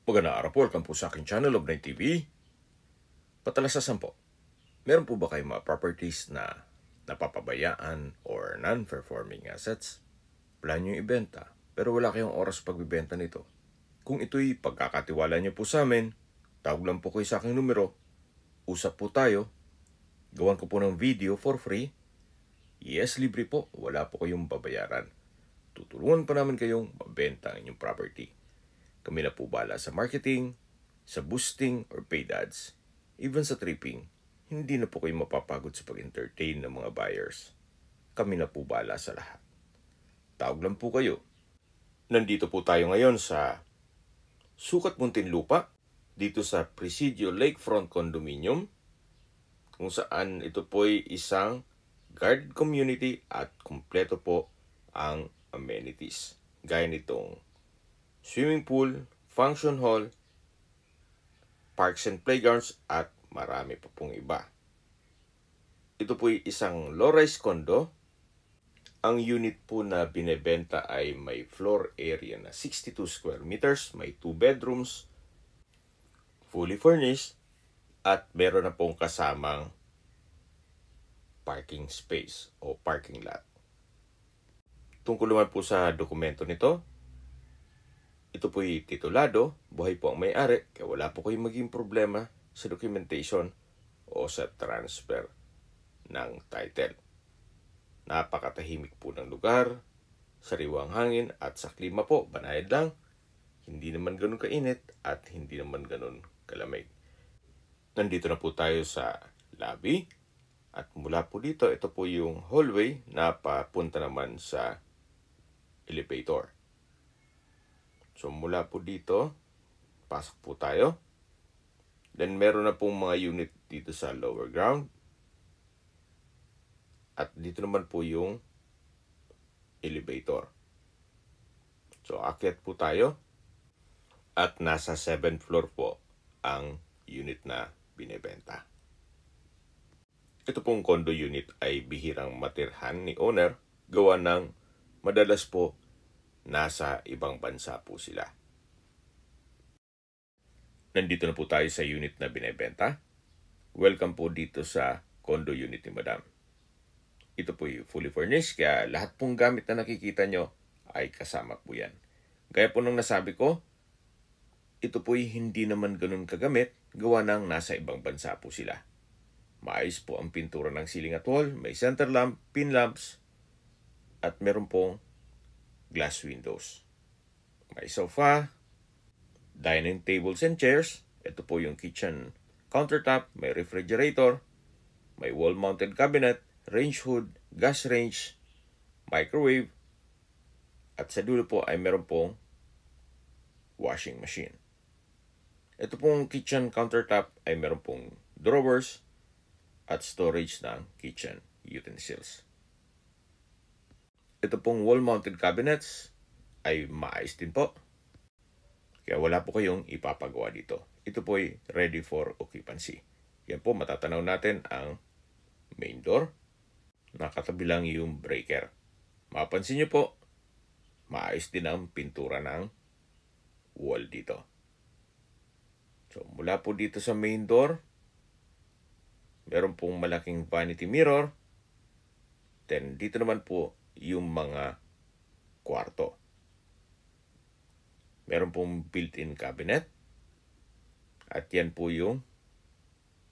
Magandang araw po, welcome po sa aking channel, Love9 TV. Patalasasan po, meron po ba kayong mga properties na napapabayaan or non-performing assets? Plan nyo ibenta, pero wala kayong oras pagbibenta nito. Kung ito'y pagkakatiwala nyo po sa amin, tawag lang po kayo sa aking numero, usap po tayo, gawan ko po ng video for free. Yes, libre po, wala po kayong babayaran. Tutulungan pa namin kayong mabenta ang inyong property. Kami na po bala sa marketing, sa boosting or paid ads, even sa tripping. Hindi na po kayo mapapagod sa pag-entertain ng mga buyers. Kami na po bala sa lahat. Tawag lang po kayo. Nandito po tayo ngayon sa Sukat Muntinlupa, dito sa Presidio Lakefront Condominium, kung saan ito po'y isang guarded community at kumpleto po ang amenities. Gaya nitong swimming pool, function hall, parks and playgrounds, at marami pa pong iba. Ito po'y isang low-rise condo. Ang unit po na binebenta ay may floor area na 62 square meters, may 2 bedrooms, fully furnished, at meron na pong kasamang parking space o parking lot. Tungkol naman po sa dokumento nito, ito po'y titulado, buhay po ang may-ari, kaya wala po kayong maging problema sa documentation o sa transfer ng title. Napakatahimik po ng lugar, sariwang hangin at sa klima po, banayad lang. Hindi naman ganun kainit at hindi naman ganun kalamig. Nandito na po tayo sa lobby at mula po dito, ito po yung hallway na papunta naman sa elevator. So mula po dito, pasok po tayo. Then meron na pong mga unit dito sa lower ground. At dito naman po yung elevator. So aakyat po tayo. At nasa 7th floor po ang unit na binebenta. Ito pong condo unit ay bihirang matirhan ni owner. Gawa ng madalas po nasa ibang bansa po sila. Nandito na po tayo sa unit na binebenta. Welcome po dito sa condo unit ni Madam. Ito po yung fully furnished, kaya lahat pong gamit na nakikita nyo ay kasama po yan. Gaya po nung nasabi ko, ito po hindi naman ganun kagamit, gawa ng nasa ibang bansa po sila. Maayos po ang pintura ng ceiling at wall, may center lamp, pin lamps, at meron pong glass windows. May sofa, dining tables and chairs. Ito po yung kitchen countertop, may refrigerator, may wall-mounted cabinet, range hood, gas range, microwave, at sa dulo po ay meron pong washing machine. Ito pong kitchen countertop ay meron pong drawers at storage ng kitchen utensils. Ito pong wall-mounted cabinets ay maayos din po. Kaya wala po kayong ipapagawa dito. Ito po ay ready for occupancy. Yan po, matatanaw natin ang main door. Nakatabi lang yung breaker. Mapansin nyo po, maayos din ang pintura ng wall dito. So, mula po dito sa main door, meron pong malaking vanity mirror. Then, dito naman po yung mga kwarto. Meron pong built-in cabinet. At yan po yung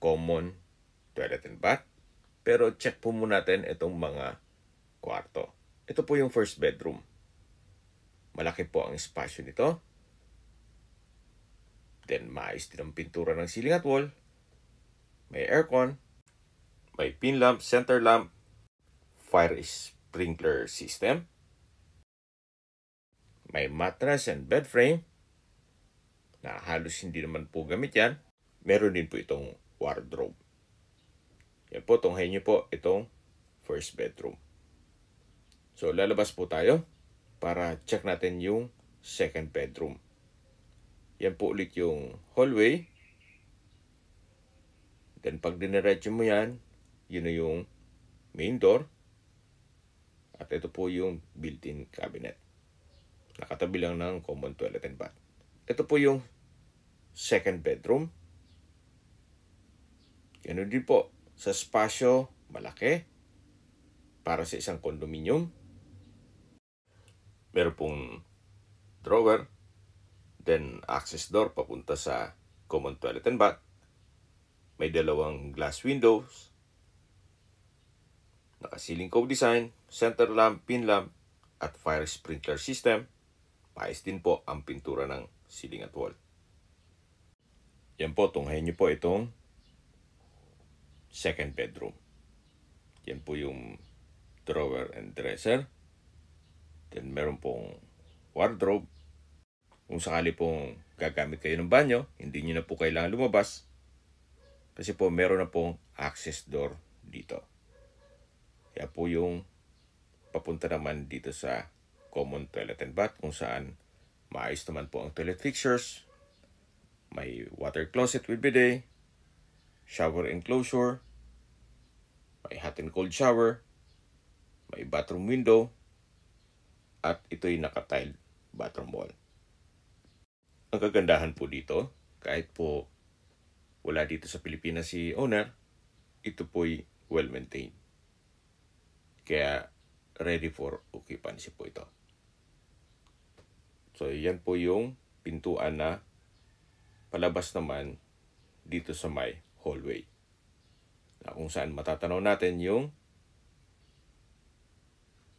common toilet and bath. Pero check po muna natin itong mga kwarto. Ito po yung first bedroom. Malaki po ang espasyo nito. Then maayos din ang pintura ng ceiling at wall. May aircon. May pin lamp, center lamp, fire sprinkler system. May mattress and bed frame na halos hindi naman po gamit yan. Meron din po itong wardrobe. Yan po, tunghayin nyo po itong first bedroom. So, lalabas po tayo para check natin yung second bedroom. Yan po ulit yung hallway. Then, pag diniretso mo yan, yun na yung main door. At ito po yung built-in cabinet. Nakatabi lang ng common toilet and bath. Ito po yung second bedroom. Ganun din po sa spasyo, malaki para sa isang condominium. Meron pong drawer, then access door papunta sa common toilet and bath. May dalawang glass windows, naka-ceiling cove design, center lamp, pin lamp, at fire sprinkler system. Paayos din po ang pintura ng ceiling at wall. Yan po, tunghayin niyo po itong second bedroom. Yan po yung drawer and dresser. Then meron pong wardrobe. Kung sakali pong gagamit kayo ng banyo, hindi nyo na po kailangan lumabas. Kasi po meron na pong access door dito. Kaya po yung papunta naman dito sa common toilet and bath kung saan maayos naman po ang toilet fixtures. May water closet with bidet, shower enclosure, may hot and cold shower, may bathroom window, at ito'y naka-tiled bathroom wall. Ang kagandahan po dito, kahit po wala dito sa Pilipinas si owner, ito po'y well-maintained. Kaya ready for occupancy po ito. So yan po yung pintuan na palabas naman dito sa may hallway. Na kung saan matatanaw natin yung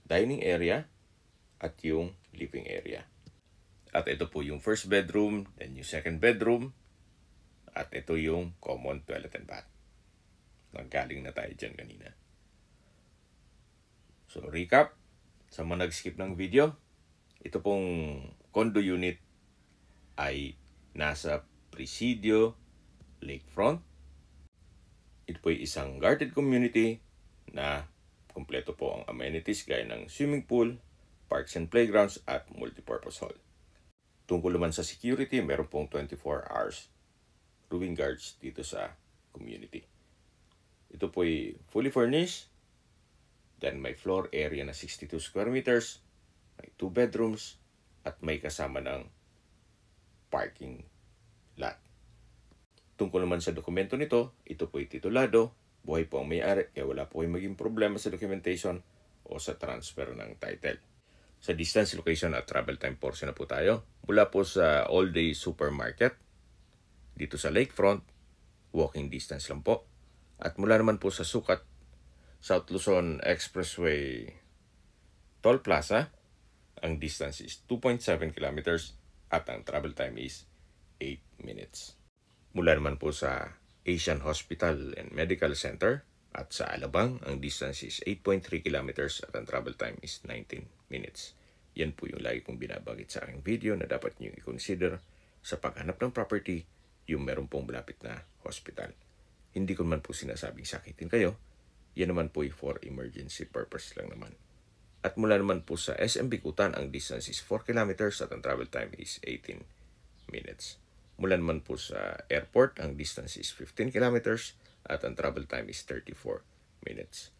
dining area at yung living area. At ito po yung first bedroom, then yung second bedroom, at ito yung common toilet and bath. Nanggaling na tayo dyan kanina. So recap, sa mga nag-skip ng video, ito pong condo unit ay nasa Presidio Lakefront. Ito po ay isang gated community na kumpleto po ang amenities gaya ng swimming pool, parks and playgrounds at multipurpose hall. Tungkol naman sa security, meron pong 24 hours roving guards dito sa community. Ito po ay fully furnished. Then may floor area na 62 square meters, may 2 bedrooms, at may kasama ng parking lot. Tungkol naman sa dokumento nito, ito po ay titulado, buhay po ang may-ari, kaya wala po kayong maging problema sa documentation o sa transfer ng title. Sa distance, location at travel time portion na po tayo. Mula po sa all-day supermarket, dito sa Lakefront, walking distance lang po. At mula naman po sa sukat, South Luzon Expressway Toll Plaza, ang distance is 2.7 kilometers at ang travel time is 8 minutes. Mula naman po sa Asian Hospital and Medical Center at sa Alabang, ang distance is 8.3 kilometers at ang travel time is 19 minutes. Yan po yung lagi kong binabagit sa aking video na dapat nyo i-consider sa paghanap ng property yung meron pong malapit na hospital. Hindi ko man po sinasabing sakitin kayo, yan naman po for emergency purpose lang naman. At mula naman po sa SM Bikutan, ang distance is 4 kilometers at ang travel time is 18 minutes. Mula naman po sa airport, ang distance is 15 kilometers at ang travel time is 34 minutes.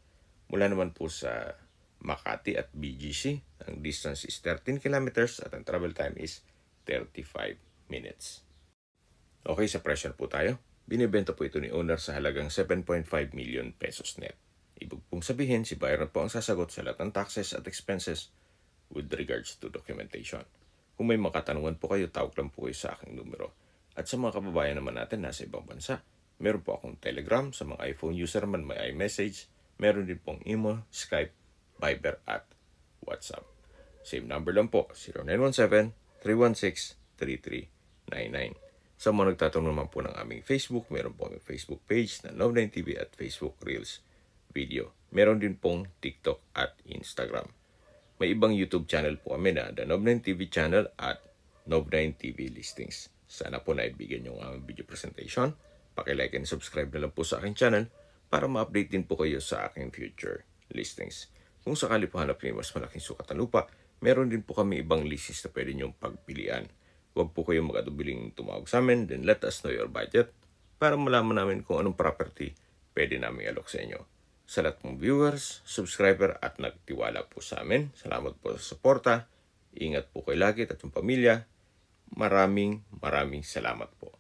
Mula naman po sa Makati at BGC, ang distance is 13 kilometers at ang travel time is 35 minutes. Okay, sa presyo po tayo. Binibenta po ito ni owner sa halagang 7.5 million pesos net. Ibig pong sabihin, si buyer na po ang sasagot sa lahat ng taxes at expenses with regards to documentation. Kung may makatanungan po kayo, tawag lang po kayo sa aking numero. At sa mga kababayan naman natin nasa ibang bansa, meron po akong Telegram. Sa mga iPhone user man, may iMessage. Meron din pong email, Skype, Viber at WhatsApp. Same number lang po, 0917-316-3399. Sa mga nagtatanong naman po ng aming Facebook, meron po aming Facebook page na Nov9TV at Facebook Reels video. Meron din pong TikTok at Instagram. May ibang YouTube channel po kami na The Nov9TV channel at Nov9TV Listings. Sana po naibigyan nyo ang aming video presentation. Paki-like and subscribe na lang po sa aking channel para ma-update din po kayo sa aking future listings. Kung sakali po hanap niyo mas malaking sukat na lupa, meron din po kami ibang leases na pwede nyong pagpilian. Huwag po kayong mag-atubiling tumawag sa amin, then let us know your budget para malaman namin kung anong property pwede namin alok sa inyo. Sa lahat mong viewers, subscriber at nagtiwala po sa amin, salamat po sa suporta. Ingat po kayo lagi at yung pamilya. Maraming salamat po.